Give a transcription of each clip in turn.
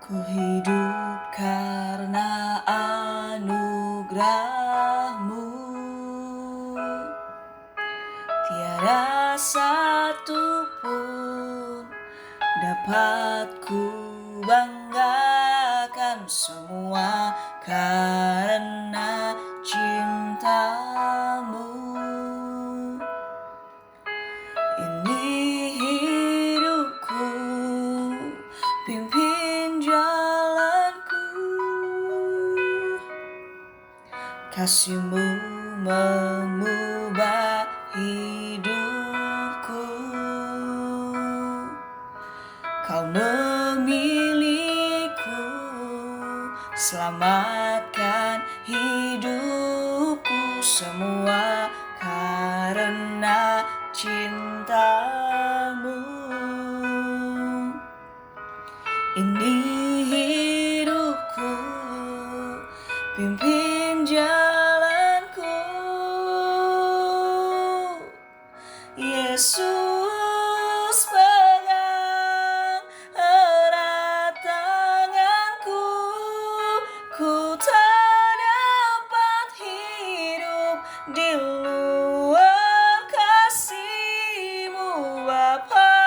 Ku hidup karena anugerah-Mu. Tiada satu pun dapat ku banggakan, semua karena cinta-Mu. Ini hidupku, pimpin jalanku. Kasih-Mu mengubah hidupku. Kau memilihku, selamatkan hidupku, semua karena cinta-Mu. Ini hidupku, pimpin jalanku. Yesus, pegang erat tanganku. Ku tak dapat hidup di luar kasih-Mu, Bapa.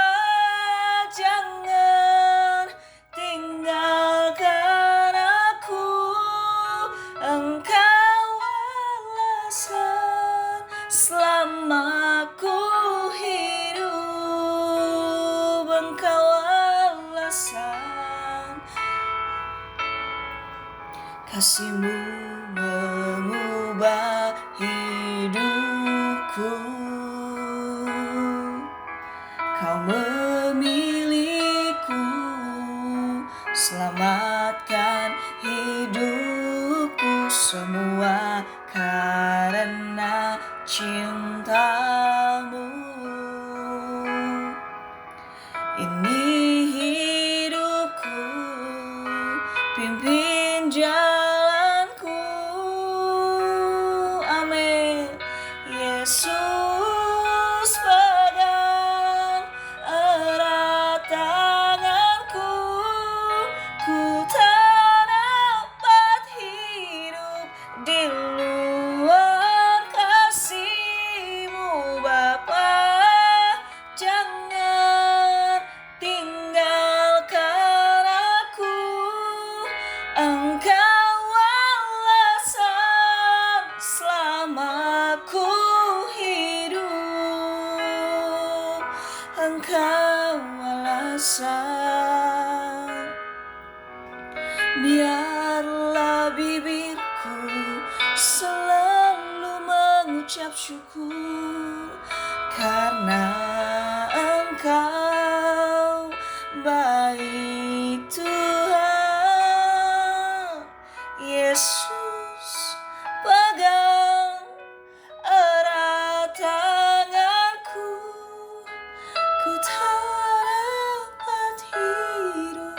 Jangan tinggalkan aku. Engkau alasan selama ku hidup. Engkau alasan. Kasih-Mu mengubah hidupku. Kau memilihku, selamatkan hidupku, semua karena cinta-Mu. Ini hidupku, pimpin jalanku. Amin. Yesus, pegang erat tanganku. Ku tak dapat hidup di luar kasih-Mu, Bapa. Jangan tinggalkan aku. Engkau alasan selama ku hidup. Engkau alasan. Biarlah bibirku selalu mengucap syukur, karena Engkau baik, Tuhan. Yesus, pegang erat tanganku. Ku tak dapat hidup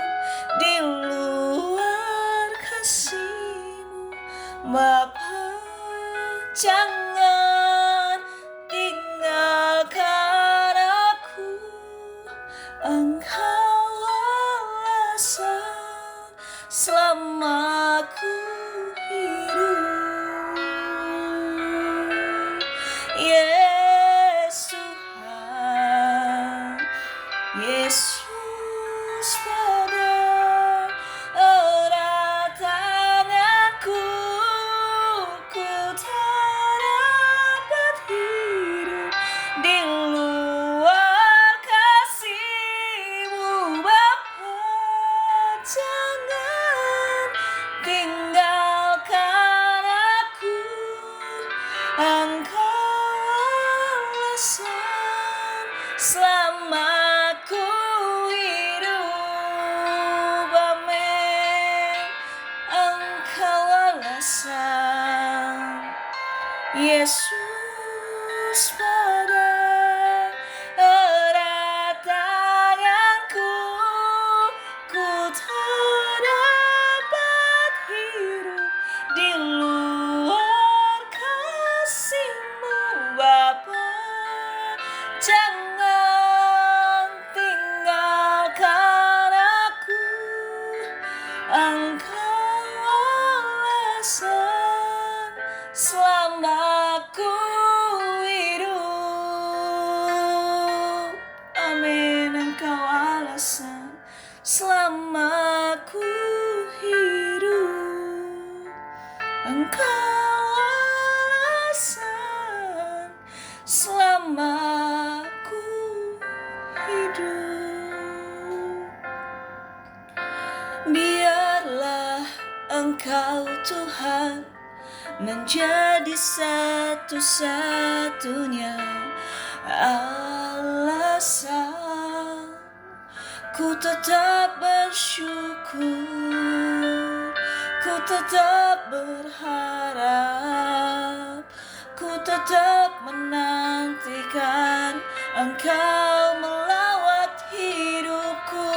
di luar kasih-Mu, Bapa. Jangan tinggalkan aku. Engkau alasan selama ku hidup. Yesus Tuhan, Yesus, pegang erat tanganku. Ku tak dapat hidup di luar kasih-Mu, Bapa. Jangan tinggalkan aku. Engkau alasan selama ku hidup. Amin. Engkau alasan. Yesus, pegang erat tanganku. Ku tak dapat hidup di luar kasih-Mu, Bapa. Jangan tinggalkan aku. selama ku hidup. Engkau alasan selama ku hidup. Biarlah Engkau Tuhan menjadi satu-satunya alasan ku tetap bersyukur, ku tetap berharap, ku tetap menantikan Engkau melawat hidupku.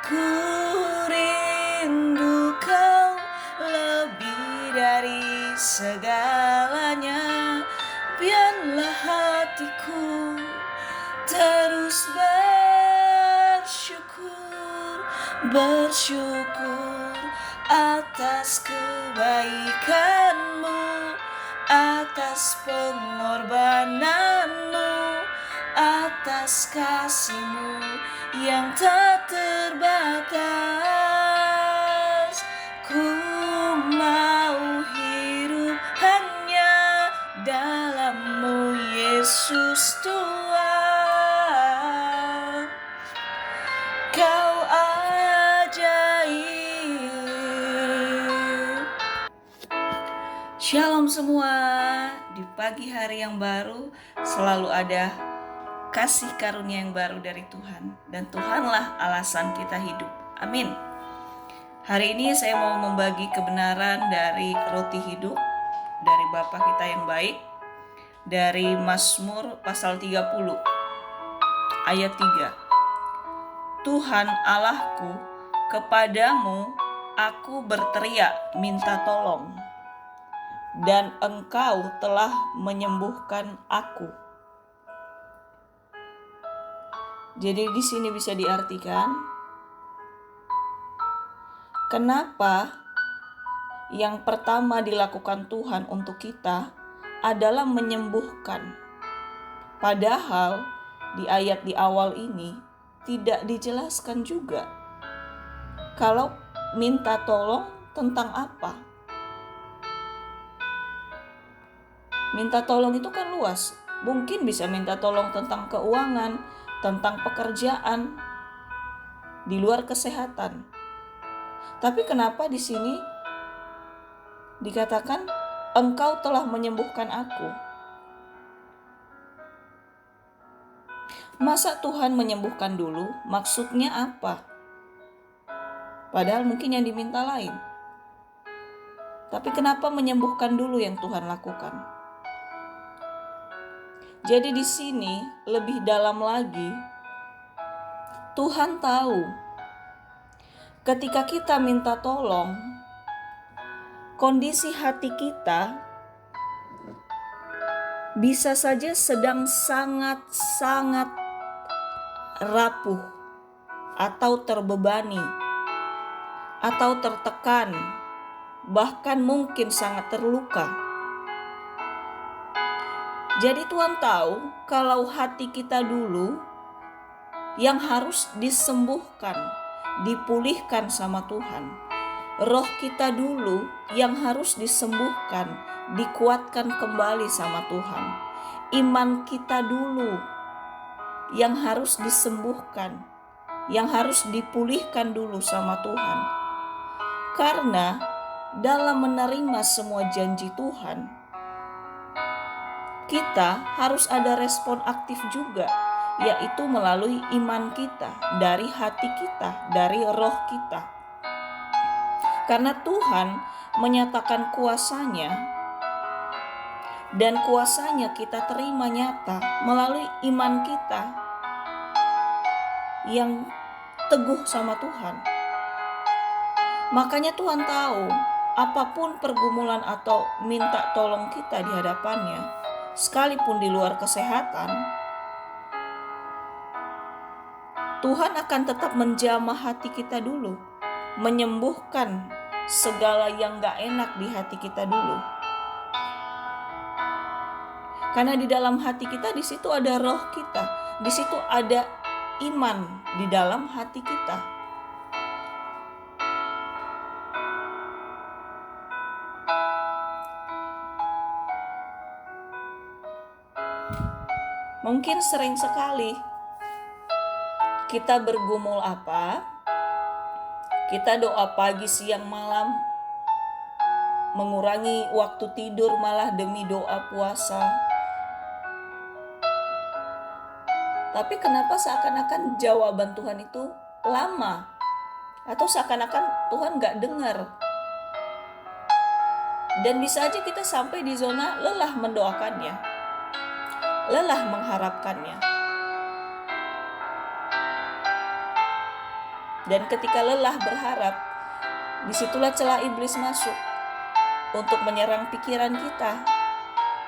Ku rindu Kau lebih dari segalanya. Biarlah hatiku terus bersyukur atas kebaikan-Mu, atas pengorbanan-Mu, atas kasih-Mu yang tak terbatas. Ku mau hidup hanya dalam-Mu, Yesus Tuhan. Kau ajaib. Shalom semua. Di pagi hari yang baru selalu ada kasih karunia yang baru dari Tuhan, dan Tuhanlah alasan kita hidup. Amin. Hari ini saya mau membagi kebenaran dari roti hidup dari Bapa kita yang baik, dari Mazmur pasal 30 ayat 3. Tuhan Allahku, kepadamu aku berteriak minta tolong, dan Engkau telah menyembuhkan aku. Jadi di sini bisa diartikan, kenapa yang pertama dilakukan Tuhan untuk kita adalah menyembuhkan. Padahal di ayat di awal ini tidak dijelaskan juga kalau minta tolong tentang apa. Minta tolong itu kan luas. Mungkin bisa minta tolong tentang keuangan, tentang pekerjaan, di luar kesehatan. Tapi kenapa di sini dikatakan Engkau telah menyembuhkan aku? Masa Tuhan menyembuhkan dulu? Maksudnya apa? Padahal mungkin yang diminta lain. Tapi kenapa menyembuhkan dulu yang Tuhan lakukan? Jadi di sini lebih dalam lagi, Tuhan tahu ketika kita minta tolong, kondisi hati kita bisa saja sedang sangat-sangat rapuh, atau terbebani, atau tertekan, bahkan mungkin sangat terluka. Jadi Tuhan tahu kalau hati kita dulu yang harus disembuhkan, dipulihkan sama Tuhan. Roh kita dulu yang harus disembuhkan, dikuatkan kembali sama Tuhan. Iman kita dulu yang harus disembuhkan, yang harus dipulihkan dulu sama Tuhan. Karena dalam menerima semua janji Tuhan, kita harus ada respon aktif juga, yaitu melalui iman kita, dari hati kita, dari roh kita. Karena Tuhan menyatakan kuasanya, dan kuasanya kita terima nyata melalui iman kita yang teguh sama Tuhan. Makanya Tuhan tahu apapun pergumulan atau minta tolong kita di hadapannya, sekalipun di luar kesehatan, Tuhan akan tetap menjamah hati kita dulu, menyembuhkan segala yang gak enak di hati kita dulu. Karena di dalam hati kita, di situ ada roh kita, di situ ada iman di dalam hati kita. Mungkin sering sekali kita bergumul apa, kita doa pagi, siang, malam, mengurangi waktu tidur malah demi doa puasa. Tapi kenapa seakan-akan jawaban Tuhan itu lama? Atau seakan-akan Tuhan gak dengar? Dan bisa aja kita sampai di zona lelah mendoakannya, lelah mengharapkannya. Dan ketika lelah berharap, disitulah celah iblis masuk untuk menyerang pikiran kita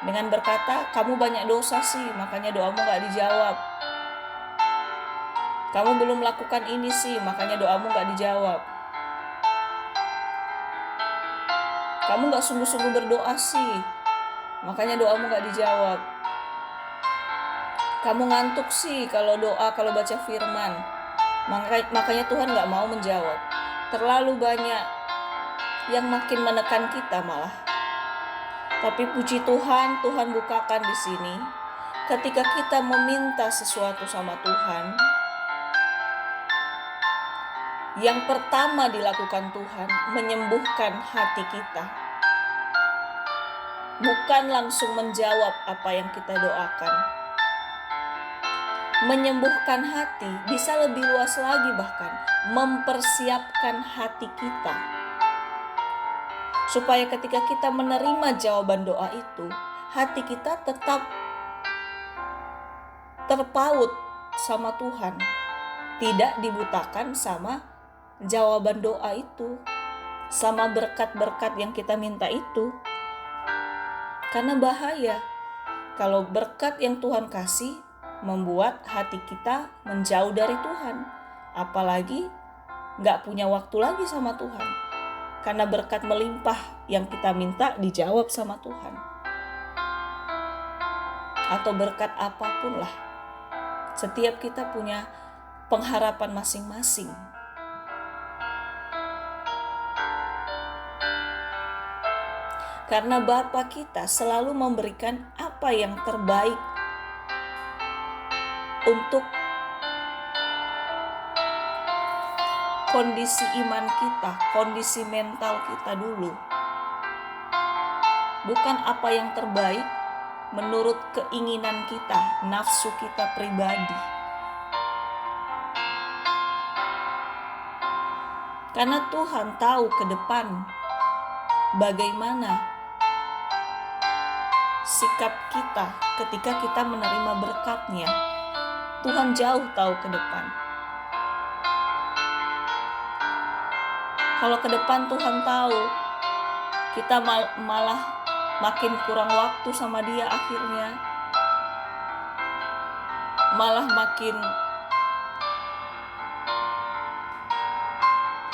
dengan berkata, kamu banyak dosa sih, makanya doamu gak dijawab. Kamu belum melakukan ini sih, makanya doamu gak dijawab. Kamu gak sungguh-sungguh berdoa sih, makanya doamu gak dijawab. Kamu ngantuk sih kalau doa, kalau baca firman, makanya Tuhan gak mau menjawab. Terlalu banyak yang makin menekan kita malah. Tapi puji Tuhan, Tuhan bukakan di sini. Ketika kita meminta sesuatu sama Tuhan, yang pertama dilakukan Tuhan menyembuhkan hati kita. Bukan langsung menjawab apa yang kita doakan. Menyembuhkan hati bisa lebih luas lagi, bahkan mempersiapkan hati kita. Supaya ketika kita menerima jawaban doa itu, hati kita tetap terpaut sama Tuhan. Tidak dibutakan sama jawaban doa itu, sama berkat-berkat yang kita minta itu. Karena bahaya kalau berkat yang Tuhan kasih membuat hati kita menjauh dari Tuhan, apalagi gak punya waktu lagi sama Tuhan. Karena berkat melimpah yang kita minta dijawab sama Tuhan. Atau berkat apapun lah. Setiap kita punya pengharapan masing-masing. Karena Bapa kita selalu memberikan apa yang terbaik untuk kondisi iman kita, kondisi mental kita dulu. Bukan apa yang terbaik menurut keinginan kita, nafsu kita pribadi. Karena Tuhan tahu ke depan bagaimana sikap kita ketika kita menerima berkat-Nya. Tuhan jauh tahu ke depan. Kalau ke depan Tuhan tahu, kita malah makin kurang waktu sama Dia akhirnya. Malah makin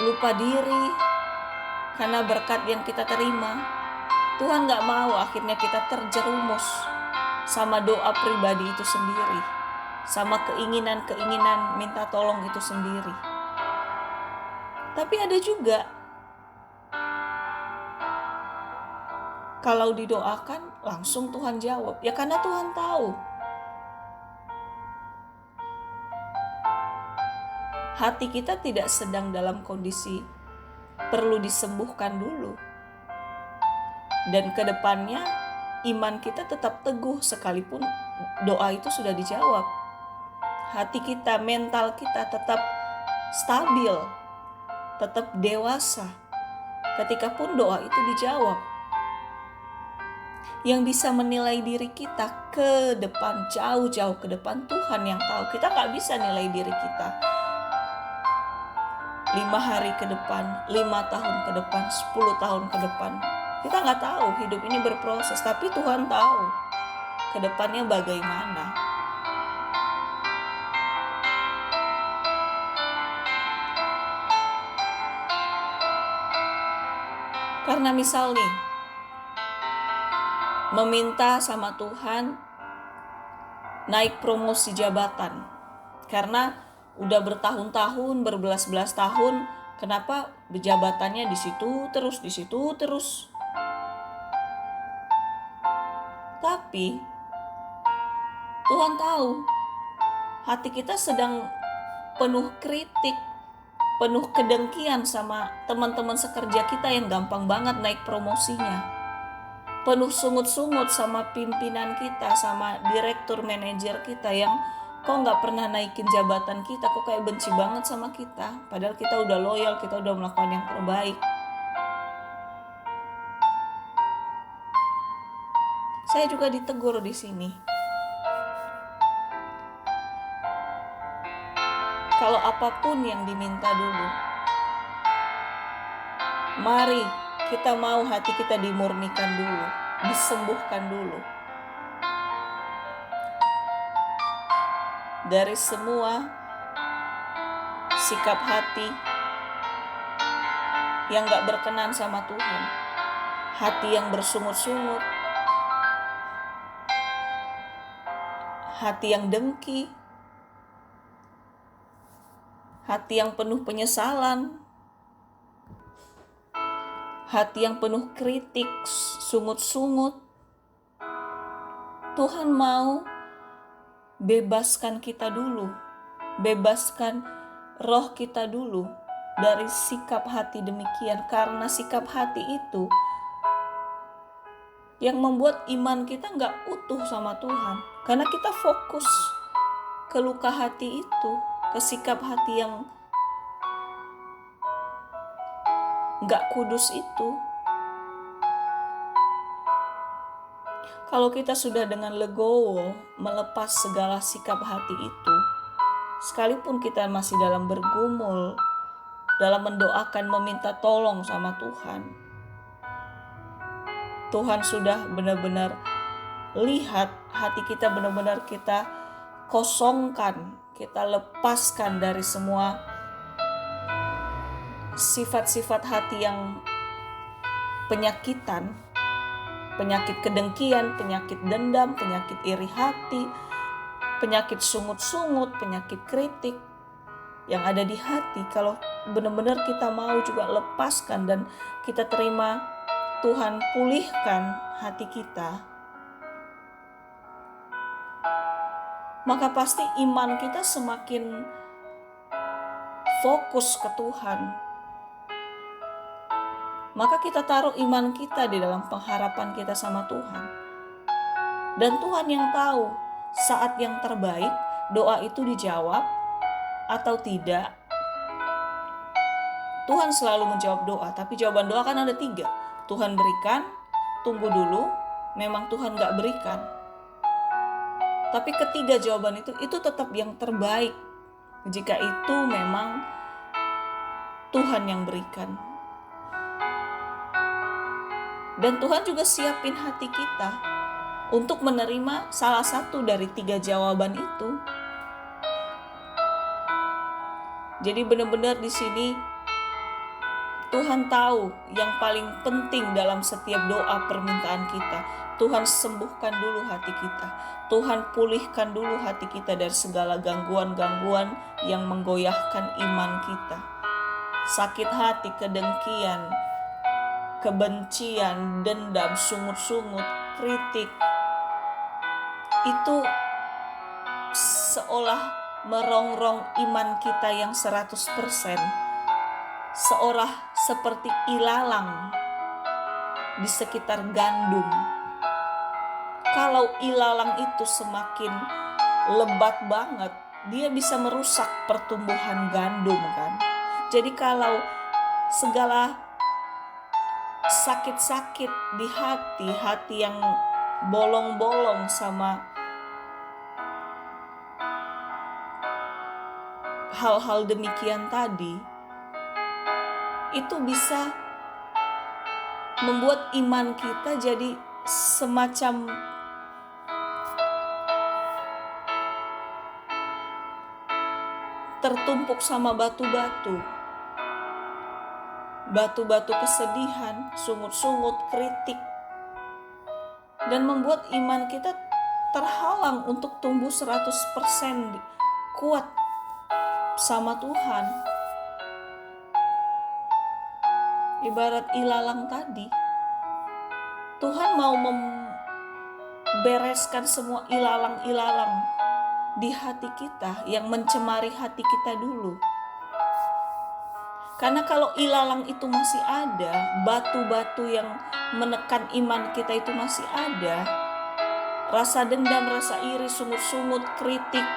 lupa diri karena berkat yang kita terima. Tuhan gak mau akhirnya kita terjerumus sama doa pribadi itu sendiri, sama keinginan-keinginan minta tolong itu sendiri. Tapi ada juga kalau didoakan langsung Tuhan jawab, ya karena Tuhan tahu hati kita tidak sedang dalam kondisi perlu disembuhkan dulu. Dan ke depannya iman kita tetap teguh sekalipun doa itu sudah dijawab. Hati kita, mental kita tetap stabil, tetap dewasa ketika pun doa itu dijawab. Yang bisa menilai diri kita ke depan, jauh-jauh ke depan, Tuhan yang tahu. Kita gak bisa nilai diri kita 5 hari ke depan, 5 tahun ke depan, 10 tahun ke depan. Kita gak tahu, hidup ini berproses, tapi Tuhan tahu ke depannya bagaimana. Karena misal nih, meminta sama Tuhan naik promosi jabatan. Karena udah bertahun-tahun, berbelas-belas tahun, kenapa jabatannya di situ terus. Tapi Tuhan tahu hati kita sedang penuh kritik, penuh kedengkian sama teman-teman sekerja kita yang gampang banget naik promosinya. Penuh sungut-sungut sama pimpinan kita, sama direktur manajer kita yang kok gak pernah naikin jabatan kita, kok kayak benci banget sama kita. Padahal kita udah loyal, kita udah melakukan yang terbaik. Saya juga ditegur di sini. Kalau apapun yang diminta dulu, mari kita mau hati kita dimurnikan dulu, disembuhkan dulu. Dari semua sikap hati yang gak berkenan sama Tuhan, hati yang bersungut-sungut, hati yang dengki, hati yang penuh penyesalan, hati yang penuh kritik, sungut-sungut. Tuhan mau bebaskan kita dulu, bebaskan roh kita dulu dari sikap hati demikian, karena sikap hati itu yang membuat iman kita gak utuh sama Tuhan, karena kita fokus ke luka hati itu, ke sikap hati yang gak kudus itu. Kalau kita sudah dengan legowo melepas segala sikap hati itu, sekalipun kita masih dalam bergumul, dalam mendoakan, meminta tolong sama Tuhan, Tuhan sudah benar-benar lihat hati kita, benar-benar kita kosongkan, kita lepaskan dari semua sifat-sifat hati yang penyakitan, penyakit kedengkian, penyakit dendam, penyakit iri hati, penyakit sungut-sungut, penyakit kritik yang ada di hati. Kalau benar-benar kita mau juga lepaskan dan kita terima Tuhan pulihkan hati kita, maka pasti iman kita semakin fokus ke Tuhan. Maka kita taruh iman kita di dalam pengharapan kita sama Tuhan. Dan Tuhan yang tahu saat yang terbaik doa itu dijawab atau tidak. Tuhan selalu menjawab doa, tapi jawaban doa kan ada 3. Tuhan berikan, tunggu dulu, memang Tuhan gak berikan. Tapi ketiga jawaban itu tetap yang terbaik jika itu memang Tuhan yang berikan. Dan Tuhan juga siapin hati kita untuk menerima salah satu dari 3 jawaban itu. Jadi benar-benar di sini Tuhan tahu yang paling penting dalam setiap doa permintaan kita. Tuhan sembuhkan dulu hati kita. Tuhan pulihkan dulu hati kita dari segala gangguan-gangguan yang menggoyahkan iman kita. Sakit hati, kedengkian, kebencian, dendam, sungut-sungut, kritik. Itu seolah merongrong iman kita yang 100%. Seolah seperti ilalang di sekitar gandum. Kalau ilalang itu semakin lebat banget, dia bisa merusak pertumbuhan gandum kan. Jadi kalau segala sakit-sakit di hati yang bolong-bolong sama hal-hal demikian tadi, itu bisa membuat iman kita jadi semacam tertumpuk sama batu-batu kesedihan, sungut-sungut, kritik, dan membuat iman kita terhalang untuk tumbuh 100% kuat sama Tuhan. Ibarat ilalang tadi, Tuhan mau membereskan semua ilalang-ilalang di hati kita yang mencemari hati kita dulu. Karena kalau ilalang itu masih ada, batu-batu yang menekan iman kita itu masih ada, rasa dendam, rasa iri, sungut-sungut, kritik,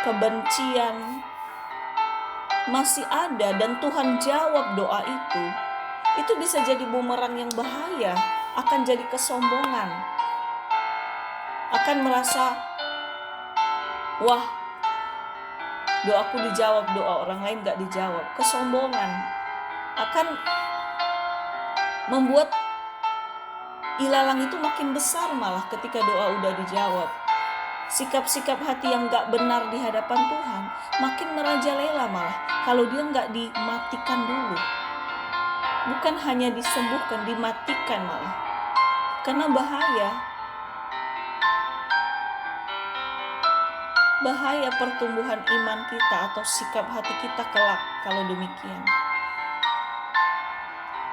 kebencian masih ada, dan Tuhan jawab doa itu bisa jadi bumerang yang bahaya, akan jadi kesombongan, akan merasa, wah, doaku dijawab, doa orang lain gak dijawab. Kesombongan akan membuat ilalang itu makin besar malah ketika doa udah dijawab. Sikap-sikap hati yang gak benar di hadapan Tuhan makin merajalela malah kalau dia gak dimatikan dulu. Bukan hanya disembuhkan, dimatikan malah. Karena bahaya pertumbuhan iman kita atau sikap hati kita kelak kalau demikian.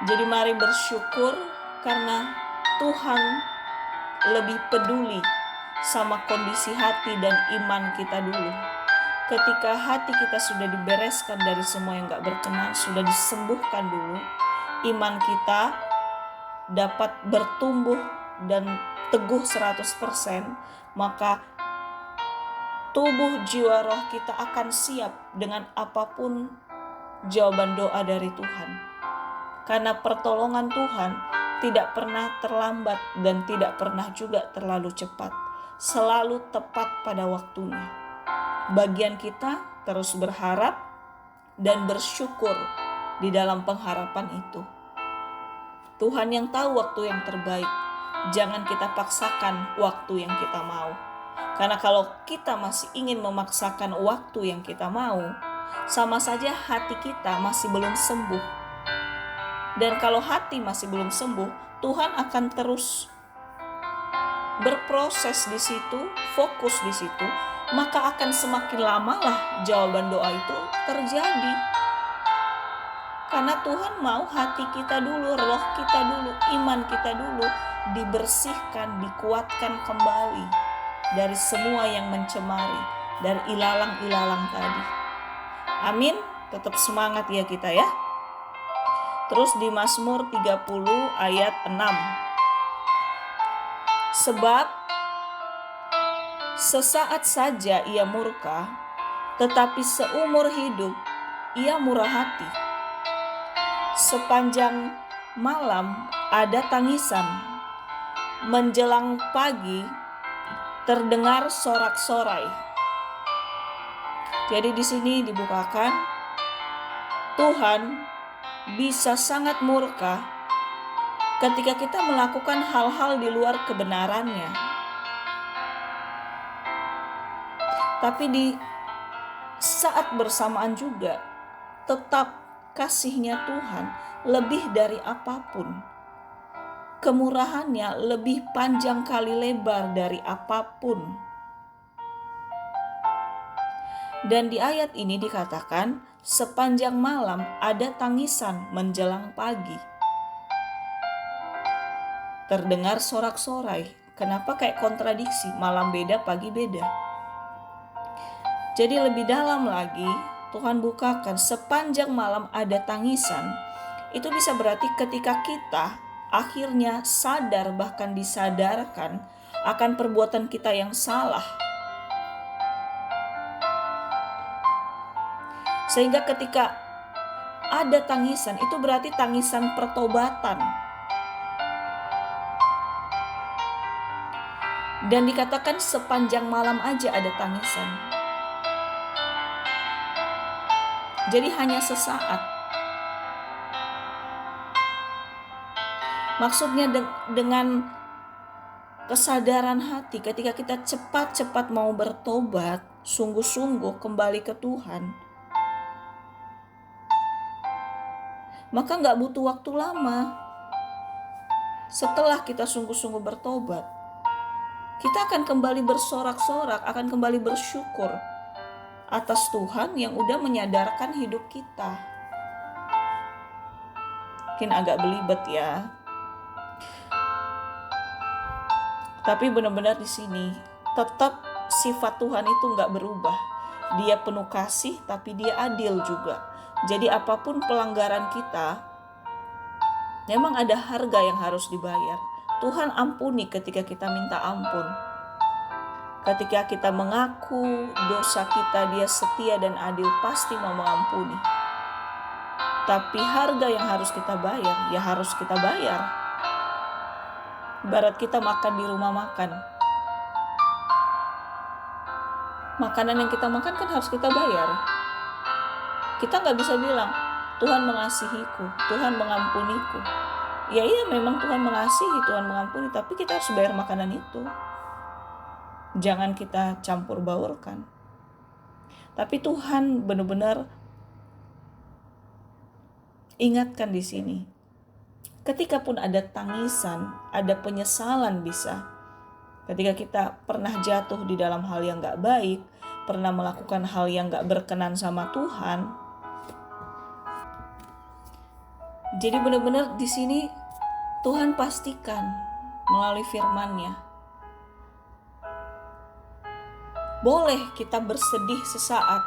Jadi mari bersyukur karena Tuhan lebih peduli sama kondisi hati dan iman kita dulu. Ketika hati kita sudah dibereskan dari semua yang gak berkenan, sudah disembuhkan dulu, iman kita dapat bertumbuh dan teguh 100%, maka tubuh, jiwa, roh kita akan siap dengan apapun jawaban doa dari Tuhan. Karena pertolongan Tuhan tidak pernah terlambat dan tidak pernah juga terlalu cepat. Selalu tepat pada waktunya. Bagian kita terus berharap dan bersyukur di dalam pengharapan itu. Tuhan yang tahu waktu yang terbaik. Jangan kita paksakan waktu yang kita mau. Karena kalau kita masih ingin memaksakan waktu yang kita mau, sama saja hati kita masih belum sembuh. Dan kalau hati masih belum sembuh, Tuhan akan terus berproses di situ, fokus di situ, maka akan semakin lama lah jawaban doa itu terjadi. Karena Tuhan mau hati kita dulu, roh kita dulu, iman kita dulu dibersihkan, dikuatkan kembali dari semua yang mencemari, dari ilalang-ilalang tadi. Amin. Tetap semangat ya kita ya. Terus di Mazmur 30 ayat 6. Sebab sesaat saja ia murka, tetapi seumur hidup ia murah hati. Sepanjang malam ada tangisan, menjelang pagi terdengar sorak-sorai. Jadi di sini dibukakan, Tuhan bisa sangat murka ketika kita melakukan hal-hal di luar kebenarannya. Tapi di saat bersamaan juga tetap kasihnya Tuhan lebih dari apapun. Kemurahannya lebih panjang kali lebar dari apapun. Dan di ayat ini dikatakan, sepanjang malam ada tangisan menjelang pagi. Terdengar sorak-sorai. Kenapa kayak kontradiksi? Malam beda, pagi beda. Jadi lebih dalam lagi, Tuhan bukakan sepanjang malam ada tangisan. Itu bisa berarti ketika kita akhirnya sadar, bahkan disadarkan akan perbuatan kita yang salah. Sehingga ketika ada tangisan, itu berarti tangisan pertobatan. Dan dikatakan sepanjang malam aja ada tangisan. Jadi hanya sesaat. Maksudnya dengan kesadaran hati ketika kita cepat-cepat mau bertobat, sungguh-sungguh kembali ke Tuhan, maka gak butuh waktu lama. Setelah kita sungguh-sungguh bertobat, kita akan kembali bersorak-sorak, akan kembali bersyukur, atas Tuhan yang udah menyadarkan hidup kita. Mungkin agak belibet ya. Tapi benar-benar di sini tetap sifat Tuhan itu nggak berubah. Dia penuh kasih, tapi dia adil juga. Jadi apapun pelanggaran kita, memang ada harga yang harus dibayar. Tuhan ampuni ketika kita minta ampun. Ketika kita mengaku dosa kita, dia setia dan adil, pasti mau mengampuni. Tapi harga yang harus kita bayar, ya harus kita bayar. Ibarat kita makan di rumah makan. Makanan yang kita makan kan harus kita bayar. Kita gak bisa bilang, Tuhan mengasihiku, Tuhan mengampuniku. Ya iya, memang Tuhan mengasihi, Tuhan mengampuni, tapi kita harus bayar makanan itu. Jangan kita campur baurkan. Tapi Tuhan benar-benar ingatkan di sini. Ketika pun ada tangisan, ada penyesalan bisa. Ketika kita pernah jatuh di dalam hal yang gak baik, pernah melakukan hal yang gak berkenan sama Tuhan. Jadi benar-benar di sini Tuhan pastikan melalui firman-Nya. Boleh kita bersedih sesaat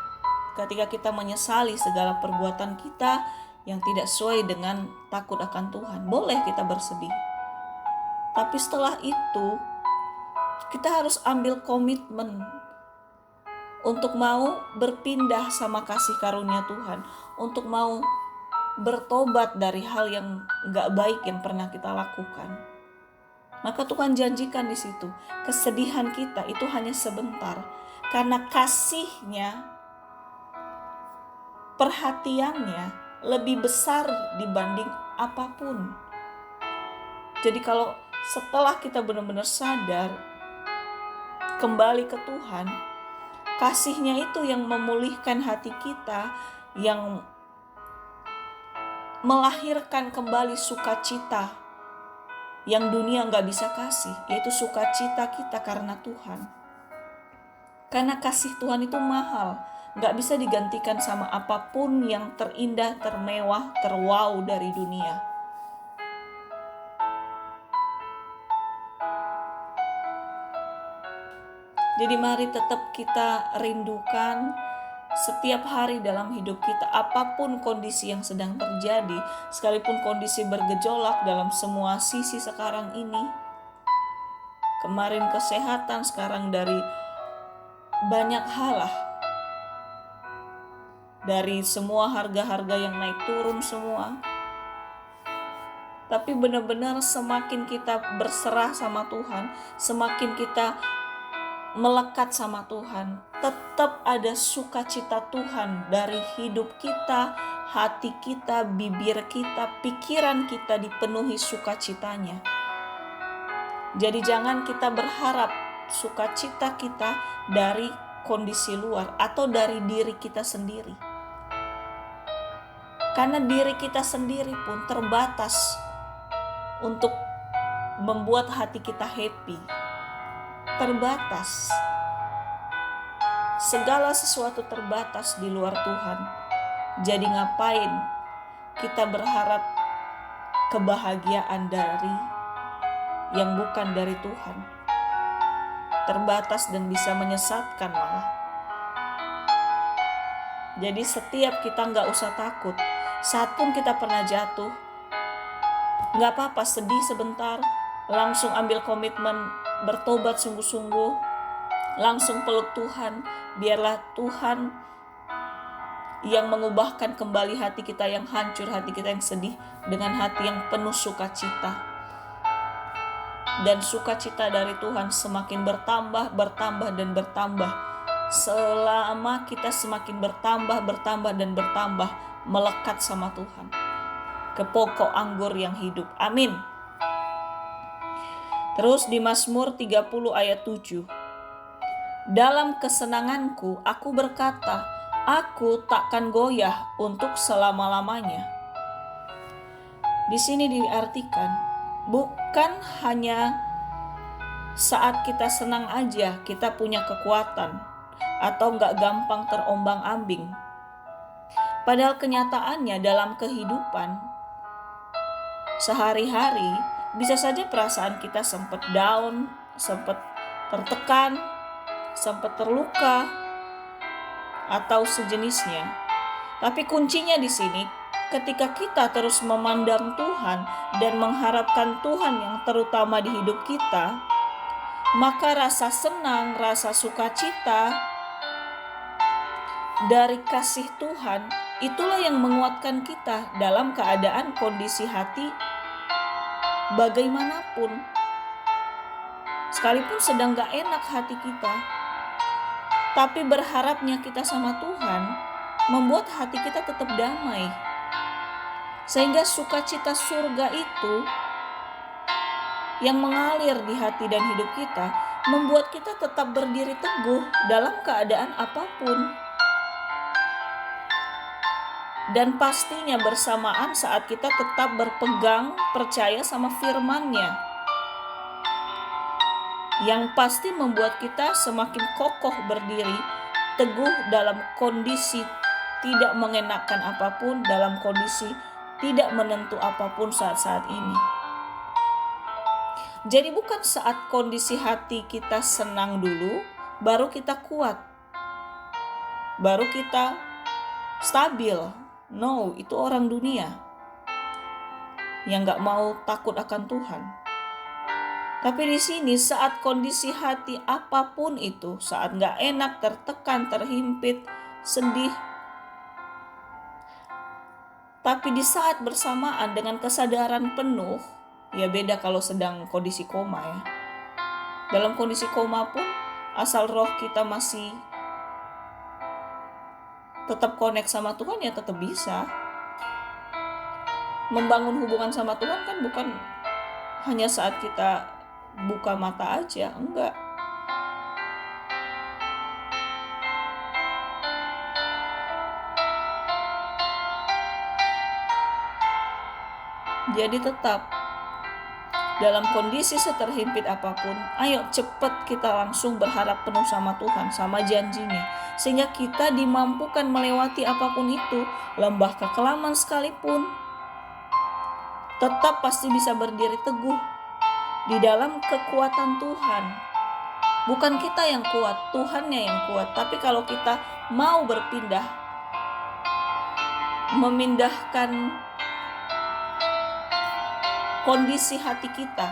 ketika kita menyesali segala perbuatan kita yang tidak sesuai dengan takut akan Tuhan. Boleh kita bersedih. Tapi setelah itu, kita harus ambil komitmen untuk mau berpindah sama kasih karunia Tuhan. Untuk mau bertobat dari hal yang gak baik yang pernah kita lakukan. Maka Tuhan janjikan di situ, kesedihan kita itu hanya sebentar. Karena kasih-Nya, perhatiannya lebih besar dibanding apapun. Jadi kalau setelah kita benar-benar sadar, kembali ke Tuhan, kasih-Nya itu yang memulihkan hati kita, yang melahirkan kembali sukacita yang dunia gak bisa kasih, yaitu sukacita kita karena Tuhan. Karena kasih Tuhan itu mahal, gak bisa digantikan sama apapun yang terindah, termewah, terwow dari dunia. Jadi mari tetap kita rindukan setiap hari dalam hidup kita, apapun kondisi yang sedang terjadi, sekalipun kondisi bergejolak dalam semua sisi sekarang ini. Kemarin kesehatan, sekarang dari banyak hal lah. Dari semua harga-harga yang naik turun semua. Tapi benar-benar semakin kita berserah sama Tuhan, semakin kita melekat sama Tuhan, tetap ada sukacita Tuhan dari hidup kita, hati kita, bibir kita, pikiran kita dipenuhi sukacitanya. Jadi jangan kita berharap sukacita kita dari kondisi luar atau dari diri kita sendiri. Karena diri kita sendiri pun terbatas untuk membuat hati kita happy. Terbatas. Segala sesuatu terbatas di luar Tuhan. Jadi ngapain kita berharap kebahagiaan dari yang bukan dari Tuhan? Terbatas dan bisa menyesatkan malah. Jadi setiap kita gak usah takut. Saat pun kita pernah jatuh, gak apa-apa, sedih sebentar, langsung ambil komitmen bertobat sungguh-sungguh, langsung peluk Tuhan. Biarlah Tuhan yang mengubahkan kembali hati kita yang hancur, hati kita yang sedih, dengan hati yang penuh sukacita. Dan sukacita dari Tuhan semakin bertambah, bertambah, dan bertambah. Selama kita semakin bertambah, bertambah, dan bertambah melekat sama Tuhan, ke pokok anggur yang hidup. Amin. Terus di Mazmur 30 ayat 7. Dalam kesenanganku aku berkata, aku takkan goyah untuk selama-lamanya. Di sini diartikan, bukan hanya saat kita senang aja kita punya kekuatan. atau nggak gampang terombang-ambing. Padahal kenyataannya dalam kehidupan sehari-hari bisa saja perasaan kita sempat down, sempat tertekan, sempat terluka, atau sejenisnya. Tapi kuncinya di sini, ketika kita terus memandang Tuhan dan mengharapkan Tuhan yang terutama di hidup kita, maka rasa senang, rasa sukacita dari kasih Tuhan itulah yang menguatkan kita dalam keadaan kondisi hati bagaimanapun. Sekalipun sedang gak enak hati kita, tapi berharapnya kita sama Tuhan membuat hati kita tetap damai. Sehingga sukacita surga itu yang mengalir di hati dan hidup kita membuat kita tetap berdiri teguh dalam keadaan apapun. Dan pastinya bersamaan saat kita tetap berpegang percaya sama firman-Nya, yang pasti membuat kita semakin kokoh berdiri teguh dalam kondisi tidak mengenakan apapun, dalam kondisi tidak menentu apapun saat-saat ini. Jadi bukan saat kondisi hati kita senang dulu baru kita kuat, baru kita stabil. No, itu orang dunia yang gak mau takut akan Tuhan. Tapi di sini saat kondisi hati apapun itu, saat gak enak, tertekan, terhimpit, sedih, tapi di saat bersamaan dengan kesadaran penuh, ya beda kalau sedang kondisi koma ya. Dalam kondisi koma pun, asal roh kita masih tetap connect sama Tuhan, ya tetap bisa. Membangun hubungan sama Tuhan kan bukan hanya saat kita buka mata aja, enggak. Jadi tetap dalam kondisi seterhimpit apapun, ayo cepat kita langsung berharap penuh sama Tuhan, sama janjinya. Sehingga kita dimampukan melewati apapun itu, lembah kekelaman sekalipun, tetap pasti bisa berdiri teguh di dalam kekuatan Tuhan. Bukan kita yang kuat, Tuhannya yang kuat. Tapi kalau kita mau berpindah, memindahkan kondisi hati kita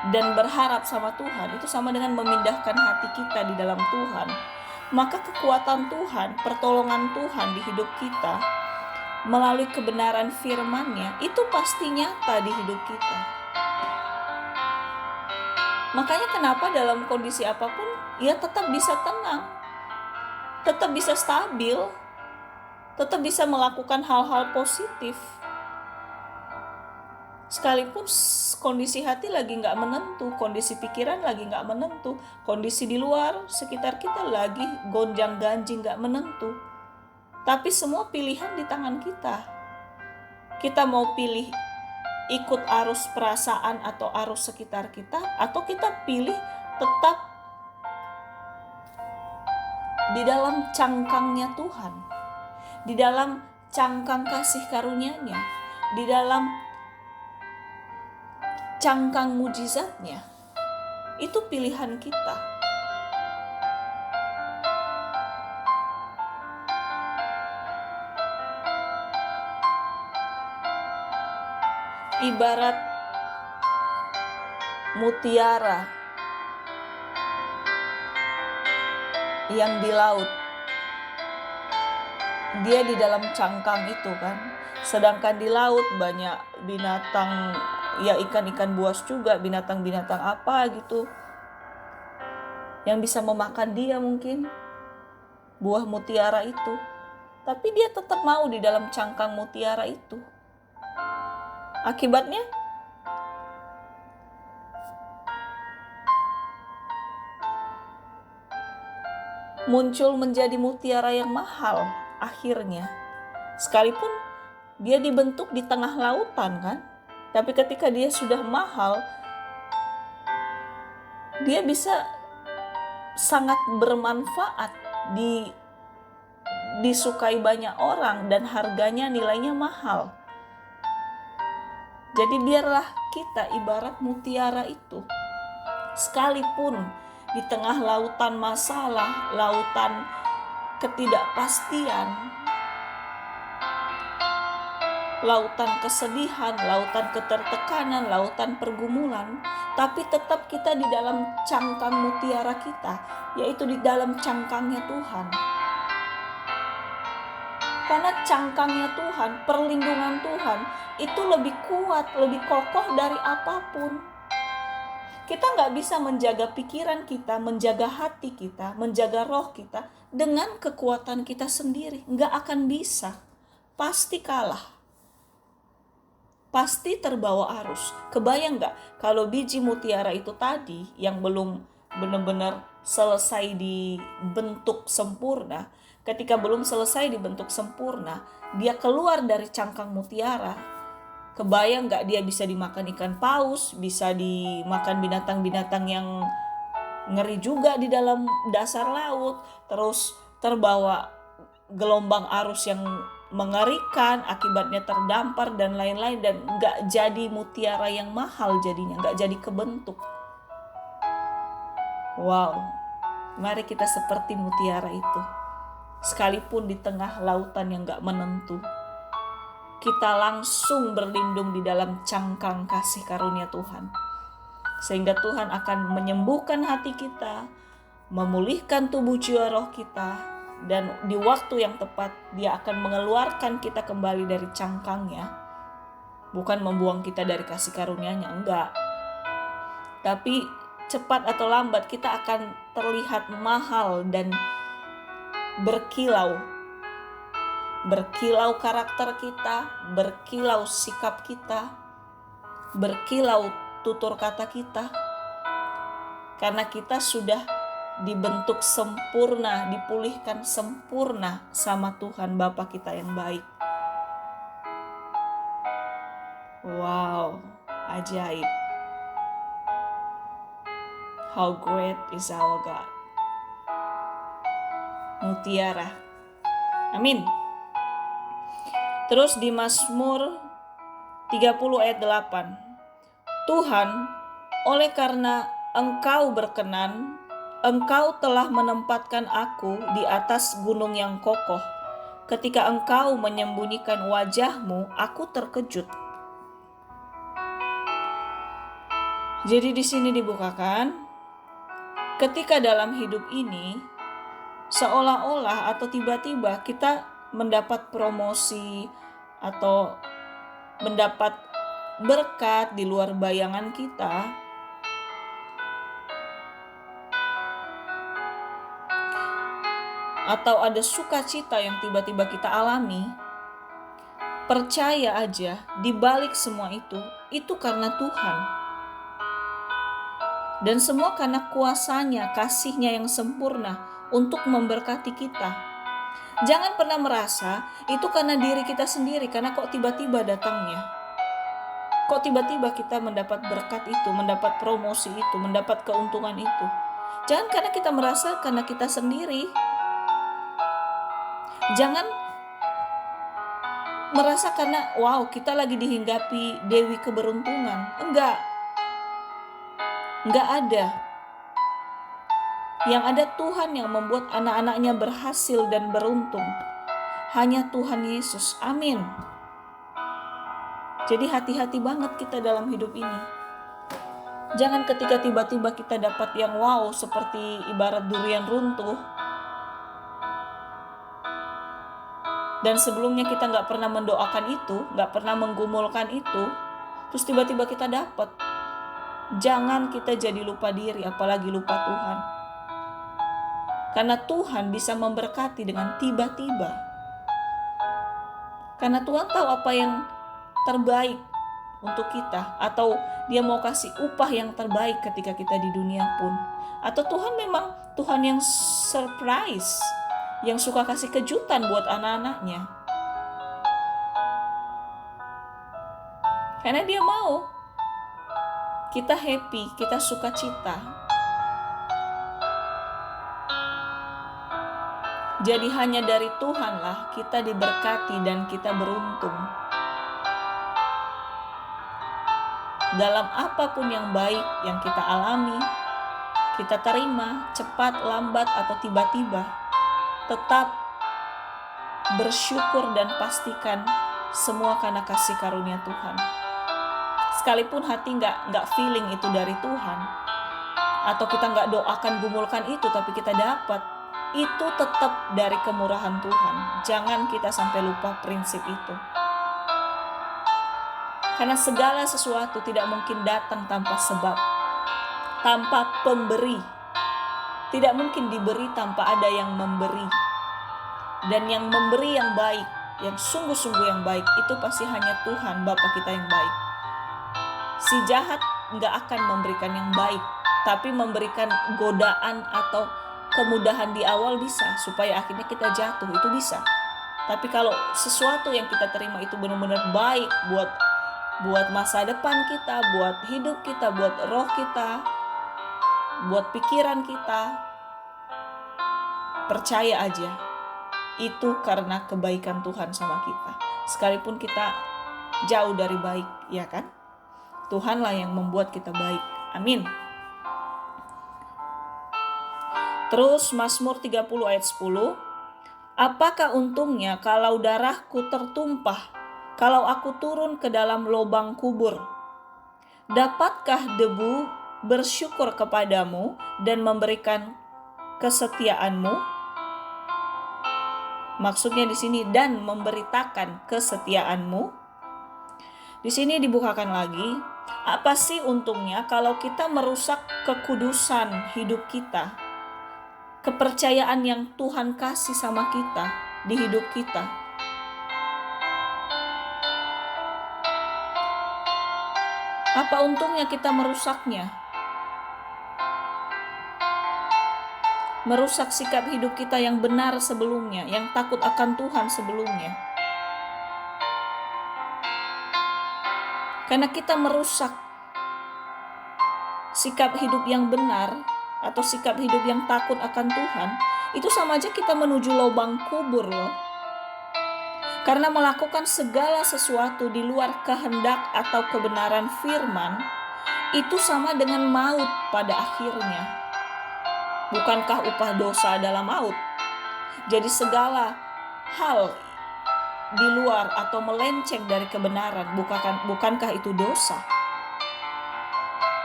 dan berharap sama Tuhan, itu sama dengan memindahkan hati kita di dalam Tuhan. Maka kekuatan Tuhan, pertolongan Tuhan di hidup kita melalui kebenaran firman-Nya itu pasti nyata di hidup kita. Makanya kenapa dalam kondisi apapun ya tetap bisa tenang, tetap bisa stabil, tetap bisa melakukan hal-hal positif. Sekalipun kondisi hati lagi gak menentu, kondisi pikiran lagi gak menentu, kondisi di luar sekitar kita lagi gonjang-ganjing gak menentu. Tapi semua pilihan di tangan kita. Kita mau pilih ikut arus perasaan atau arus sekitar kita, atau kita pilih tetap di dalam cangkangnya Tuhan, di dalam cangkang kasih karunia-Nya, di dalam cangkang mujizat-Nya. Itu pilihan kita. Ibarat mutiara yang di laut, dia di dalam cangkang itu kan. Sedangkan di laut banyak binatang, ya ikan-ikan buas juga, binatang-binatang apa gitu yang bisa memakan dia mungkin, buah mutiara itu. Tapi dia tetap mau di dalam cangkang mutiara itu. Akibatnya muncul menjadi mutiara yang mahal akhirnya. Sekalipun dia dibentuk di tengah lautan kan, tapi ketika dia sudah mahal, dia bisa sangat bermanfaat, disukai banyak orang, dan harganya, nilainya mahal. Jadi biarlah kita ibarat mutiara itu. Sekalipun di tengah lautan masalah, lautan ketidakpastian, lautan kesedihan, lautan ketertekanan, lautan pergumulan, tapi tetap kita di dalam cangkang mutiara kita, yaitu di dalam cangkangnya Tuhan. Karena cangkangnya Tuhan, perlindungan Tuhan itu lebih kuat, lebih kokoh dari apapun. Kita gak bisa menjaga pikiran kita, menjaga hati kita, menjaga roh kita dengan kekuatan kita sendiri. Gak akan bisa. Pasti kalah. Pasti terbawa arus. Kebayang gak kalau biji mutiara itu tadi yang belum benar-benar selesai dibentuk sempurna, ketika belum selesai dibentuk sempurna, dia keluar dari cangkang mutiara. Kebayang gak dia bisa dimakan ikan paus, bisa dimakan binatang-binatang yang ngeri juga di dalam dasar laut, terus terbawa gelombang arus yang mengerikan, akibatnya terdampar dan lain-lain, dan gak jadi mutiara yang mahal jadinya, gak jadi kebentuk. Wow, mari kita seperti mutiara itu. Sekalipun di tengah lautan yang gak menentu, kita langsung berlindung di dalam cangkang kasih karunia Tuhan. Sehingga Tuhan akan menyembuhkan hati kita, memulihkan tubuh jiwa roh kita, dan di waktu yang tepat dia akan mengeluarkan kita kembali dari cangkangnya. Bukan membuang kita dari kasih karunia-Nya, enggak. Tapi cepat atau lambat kita akan terlihat mahal dan berkilau. Berkilau karakter kita, berkilau sikap kita, berkilau tutur kata kita. Karena kita sudah dibentuk sempurna, dipulihkan sempurna sama Tuhan Bapa kita yang baik. Wow, ajaib. How great is our God. Mutiara. Amin. Terus di Mazmur 30 ayat 8. Tuhan, oleh karena Engkau berkenan, Engkau telah menempatkan aku di atas gunung yang kokoh. Ketika Engkau menyembunyikan wajah-Mu, aku terkejut. Jadi di sini dibukakan, ketika dalam hidup ini seolah-olah atau tiba-tiba kita mendapat promosi atau mendapat berkat di luar bayangan kita, atau ada sukacita yang tiba-tiba kita alami, percaya aja di balik semua itu karena Tuhan. Dan semua karena kuasanya, kasih-Nya yang sempurna untuk memberkati kita. Jangan pernah merasa itu karena diri kita sendiri, karena kok tiba-tiba datangnya. Kok tiba-tiba kita mendapat berkat itu, mendapat promosi itu, mendapat keuntungan itu. Jangan karena kita merasa karena kita sendiri. Jangan merasa karena wow kita lagi dihinggapi Dewi Keberuntungan. Enggak ada. Yang ada Tuhan yang membuat anak-anaknya berhasil dan beruntung. Hanya Tuhan Yesus. Amin. Jadi hati-hati banget kita dalam hidup ini. Jangan ketika tiba-tiba kita dapat yang wow seperti ibarat durian runtuh, dan sebelumnya kita gak pernah mendoakan itu, gak pernah menggumulkan itu, terus tiba-tiba kita dapat. Jangan kita jadi lupa diri, apalagi lupa Tuhan. Karena Tuhan bisa memberkati dengan tiba-tiba. Karena Tuhan tahu apa yang terbaik untuk kita, atau Dia mau kasih upah yang terbaik ketika kita di dunia pun. Atau Tuhan memang Tuhan yang surprise, yang suka kasih kejutan buat anak-anaknya. Karena Dia mau kita happy, kita sukacita. Jadi hanya dari Tuhanlah kita diberkati dan kita beruntung. Dalam apapun yang baik yang kita alami, kita terima, cepat, lambat, atau tiba-tiba, tetap bersyukur dan pastikan semua karena kasih karunia Tuhan. Sekalipun hati nggak feeling itu dari Tuhan, atau kita nggak doakan gumulkan itu, tapi kita dapat, itu tetap dari kemurahan Tuhan. Jangan kita sampai lupa prinsip itu. Karena segala sesuatu tidak mungkin datang tanpa sebab, tanpa pemberi. Tidak mungkin diberi tanpa ada yang memberi. Dan yang memberi yang baik, yang sungguh-sungguh yang baik, itu pasti hanya Tuhan, Bapa kita yang baik. Si jahat gak akan memberikan yang baik, tapi memberikan godaan atau kemudahan di awal bisa, supaya akhirnya kita jatuh, itu bisa. Tapi kalau sesuatu yang kita terima itu benar-benar baik buat masa depan kita, buat hidup kita, buat roh kita, buat pikiran kita, percaya aja, itu karena kebaikan Tuhan sama kita. Sekalipun kita jauh dari baik, ya kan? Tuhanlah yang membuat kita baik. Amin. Terus Mazmur 30 ayat 10. Apakah untungnya kalau darahku tertumpah, kalau aku turun ke dalam lubang kubur? Dapatkah debu bersyukur kepadamu dan memberikan kesetiaanmu? Maksudnya di sini dan memberitakan kesetiaanmu. Di sini dibukakan lagi, apa sih untungnya kalau kita merusak kekudusan hidup kita? Kepercayaan yang Tuhan kasih sama kita di hidup kita. Apa untungnya kita merusaknya? Merusak sikap hidup kita yang benar sebelumnya, yang takut akan Tuhan sebelumnya. Karena kita merusak sikap hidup yang benar atau sikap hidup yang takut akan Tuhan, itu sama aja kita menuju lubang kubur loh. Karena melakukan segala sesuatu di luar kehendak atau kebenaran firman, itu sama dengan maut pada akhirnya. Bukankah upah dosa adalah maut? Jadi segala hal di luar atau melenceng dari kebenaran, bukankah itu dosa?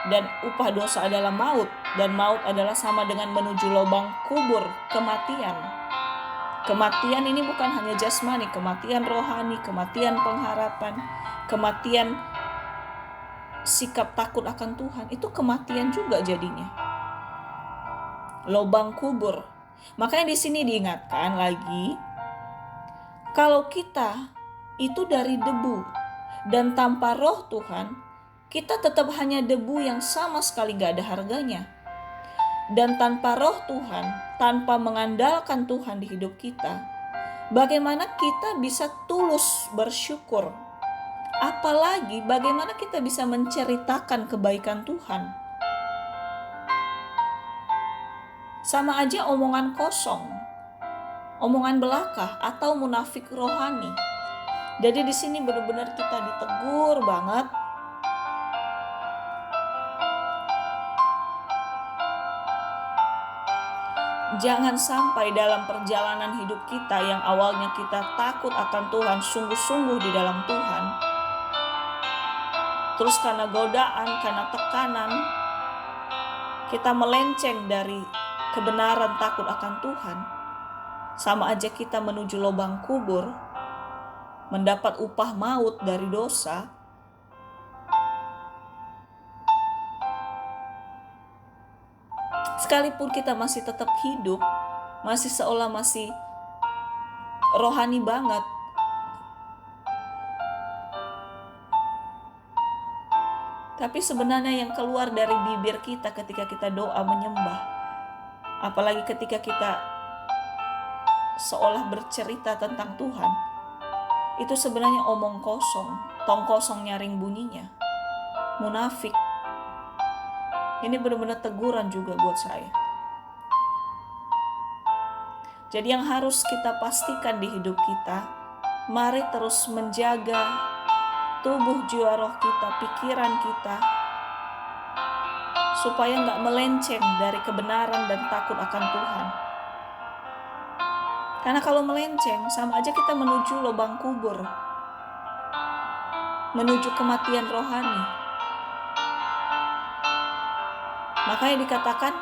Dan upah dosa adalah maut, dan maut adalah sama dengan menuju lubang kubur, kematian. Kematian ini bukan hanya jasmani, kematian rohani, kematian pengharapan, kematian sikap takut akan Tuhan, itu kematian juga jadinya. Lubang kubur. Makanya di sini diingatkan lagi, kalau kita itu dari debu dan tanpa roh Tuhan, kita tetap hanya debu yang sama sekali gak ada harganya. Dan tanpa roh Tuhan, tanpa mengandalkan Tuhan di hidup kita, bagaimana kita bisa tulus bersyukur? Apalagi bagaimana kita bisa menceritakan kebaikan Tuhan? Sama aja omongan kosong, omongan belaka atau munafik rohani. Jadi di sini benar-benar kita ditegur banget. Jangan sampai dalam perjalanan hidup kita yang awalnya kita takut akan Tuhan, sungguh-sungguh di dalam Tuhan, terus karena godaan, karena tekanan, kita melenceng dari kebenaran takut akan Tuhan, sama aja kita menuju lubang kubur, mendapat upah maut dari dosa. Sekalipun kita masih tetap hidup, masih seolah masih rohani banget, tapi sebenarnya yang keluar dari bibir kita ketika kita doa menyembah, apalagi ketika kita seolah bercerita tentang Tuhan, itu sebenarnya omong kosong, tong kosong nyaring bunyinya, munafik. Ini benar-benar teguran juga buat saya. Jadi yang harus kita pastikan di hidup kita, mari terus menjaga tubuh, jiwa, roh kita, pikiran kita, supaya gak melenceng dari kebenaran dan takut akan Tuhan. Karena kalau melenceng, sama aja kita menuju lubang kubur, menuju kematian rohani. Makanya dikatakan,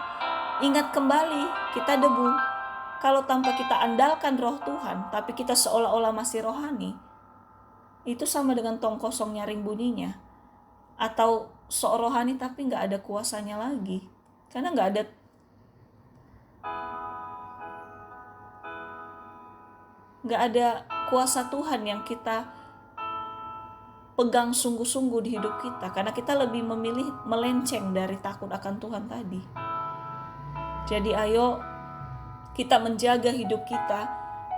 ingat kembali, kita debu. Kalau tanpa kita andalkan roh Tuhan, tapi kita seolah-olah masih rohani, itu sama dengan tong kosong nyaring bunyinya. Atau sok rohani tapi gak ada kuasanya lagi. Karena gak ada kuasa Tuhan yang kita pegang sungguh-sungguh di hidup kita. Karena kita lebih memilih melenceng dari takut akan Tuhan tadi. Jadi ayo kita menjaga hidup kita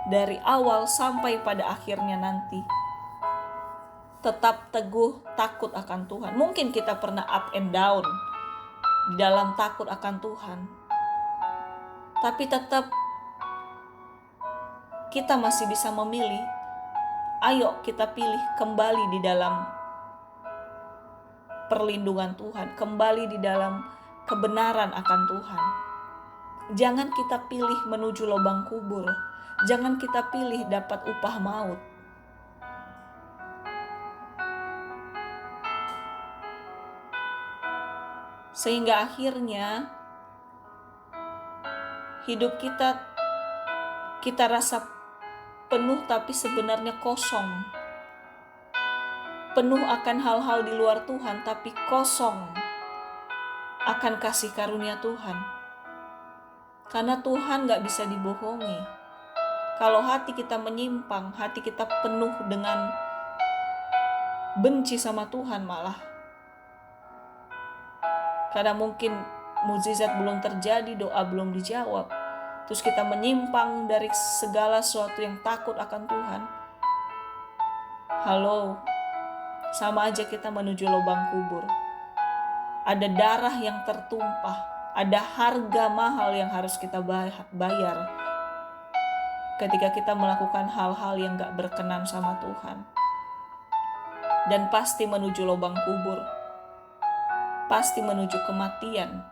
dari awal sampai pada akhirnya nanti. Tetap teguh takut akan Tuhan. Mungkin kita pernah up and down di dalam takut akan Tuhan. Tapi tetap kita masih bisa memilih. Ayo kita pilih kembali di dalam perlindungan Tuhan. Kembali di dalam kebenaran akan Tuhan. Jangan kita pilih menuju lubang kubur. Jangan kita pilih dapat upah maut. Sehingga akhirnya hidup kita rasa penuh tapi sebenarnya kosong. Penuh akan hal-hal di luar Tuhan tapi kosong akan kasih karunia Tuhan. Karena Tuhan gak bisa dibohongi. Kalau hati kita menyimpang, hati kita penuh dengan benci sama Tuhan malah. Karena mungkin mukjizat belum terjadi, doa belum dijawab. Terus kita menyimpang dari segala sesuatu yang takut akan Tuhan. Halo, sama aja kita menuju lubang kubur. Ada darah yang tertumpah. Ada harga mahal yang harus kita bayar ketika kita melakukan hal-hal yang gak berkenan sama Tuhan. Dan pasti menuju lubang kubur. Pasti menuju kematian.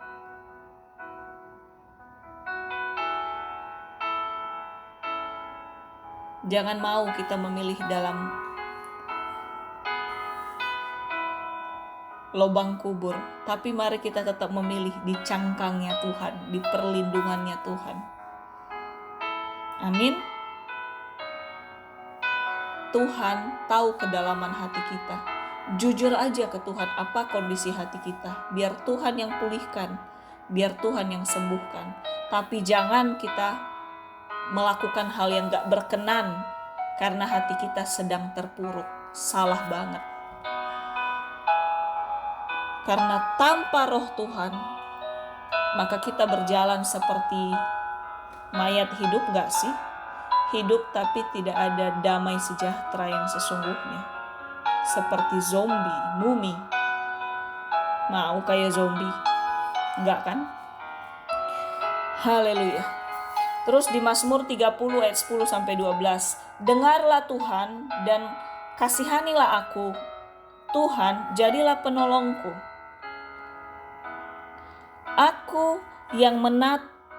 Jangan mau kita memilih dalam lubang kubur, tapi mari kita tetap memilih di cangkangnya Tuhan, di perlindungannya Tuhan. Amin. Tuhan tahu kedalaman hati kita. Jujur aja ke Tuhan apa kondisi hati kita, biar Tuhan yang pulihkan, biar Tuhan yang sembuhkan. Tapi jangan kita melakukan hal yang gak berkenan karena hati kita sedang terpuruk. Salah banget. Karena tanpa roh Tuhan, maka kita berjalan seperti mayat hidup gak sih? Hidup tapi tidak ada damai sejahtera yang sesungguhnya. Seperti zombie, mumi. Mau kayak zombie? Enggak kan? Haleluya. Terus di Mazmur 30 ayat 10-12. Dengarlah Tuhan dan kasihanilah aku. Tuhan, jadilah penolongku. Aku yang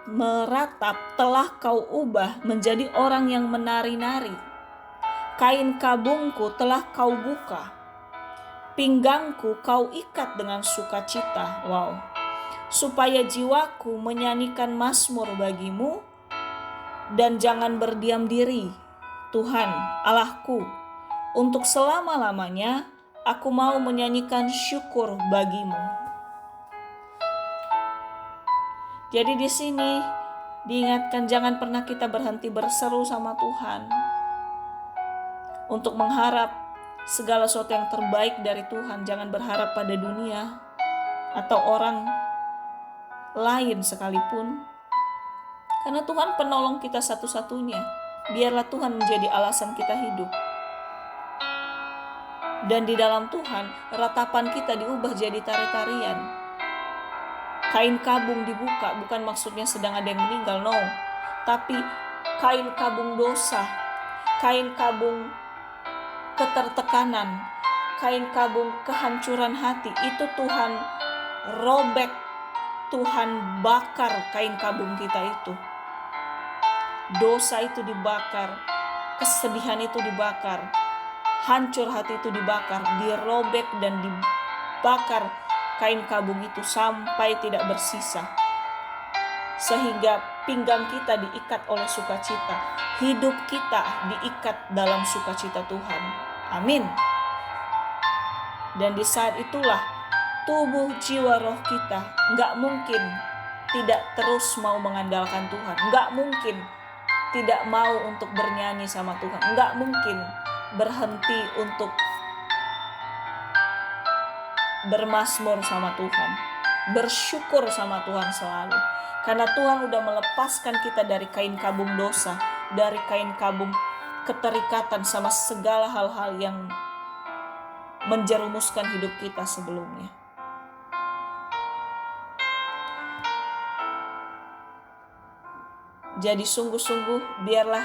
meratap telah kau ubah menjadi orang yang menari-nari. Kain kabungku telah kau buka. Pinggangku kau ikat dengan sukacita. Wow. Supaya jiwaku menyanyikan mazmur bagimu. Dan jangan berdiam diri, Tuhan Allahku. Untuk selama-lamanya aku mau menyanyikan syukur bagimu. Jadi di sini diingatkan jangan pernah kita berhenti berseru sama Tuhan untuk mengharap segala sesuatu yang terbaik dari Tuhan. Jangan berharap pada dunia atau orang lain sekalipun, karena Tuhan penolong kita satu-satunya. Biarlah Tuhan menjadi alasan kita hidup. Dan di dalam Tuhan ratapan kita diubah jadi tari-tarian. Kain kabung dibuka bukan maksudnya sedang ada yang meninggal, no. Tapi kain kabung dosa, kain kabung ketertekanan, kain kabung kehancuran hati, itu Tuhan robek, Tuhan bakar kain kabung kita itu. Dosa itu dibakar, kesedihan itu dibakar, hancur hati itu dibakar, dirobek dan dibakar kain kabung itu sampai tidak bersisa. Sehingga pinggang kita diikat oleh sukacita, hidup kita diikat dalam sukacita Tuhan. Amin. Dan di saat itulah tubuh, jiwa, roh kita gak mungkin tidak terus mau mengandalkan Tuhan, gak mungkin tidak mau untuk bernyanyi sama Tuhan, gak mungkin berhenti untuk bermazmur sama Tuhan, bersyukur sama Tuhan selalu. Karena Tuhan udah melepaskan kita dari kain kabung dosa, dari kain kabung keterikatan sama segala hal-hal yang menjerumuskan hidup kita sebelumnya. Jadi sungguh-sungguh biarlah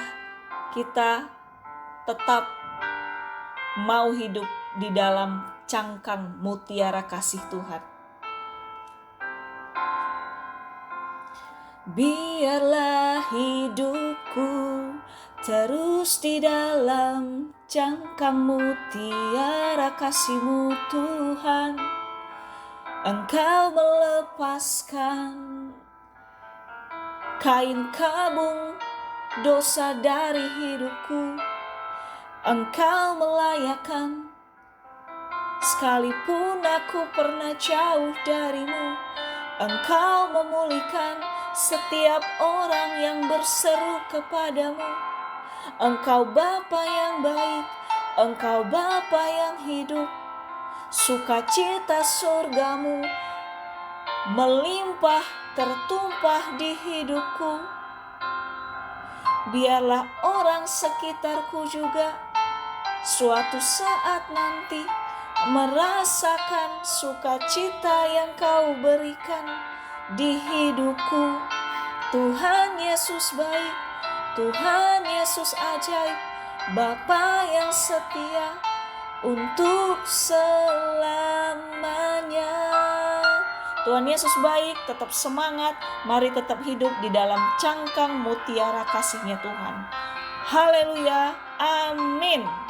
kita tetap mau hidup di dalam cangkang mutiara kasih Tuhan. Biarlah hidupku terus di dalam cangkang mutiara kasih-Mu Tuhan. Engkau melepaskan kain kabung dosa dari hidupku. Engkau melayakkan, sekalipun aku pernah jauh dari-Mu. Engkau memulihkan setiap orang yang berseru kepadamu. Engkau Bapa yang baik, Engkau Bapa yang hidup. Sukacita surgamu melimpah tertumpah di hidupku. Biarlah orang sekitarku juga suatu saat nanti merasakan sukacita yang Kau berikan di hidupku. Tuhan Yesus baik, Tuhan Yesus ajaib, Bapa yang setia untuk selamanya. Tuhan Yesus baik, tetap semangat, mari tetap hidup di dalam cangkang mutiara kasih-Nya Tuhan. Haleluya, amin.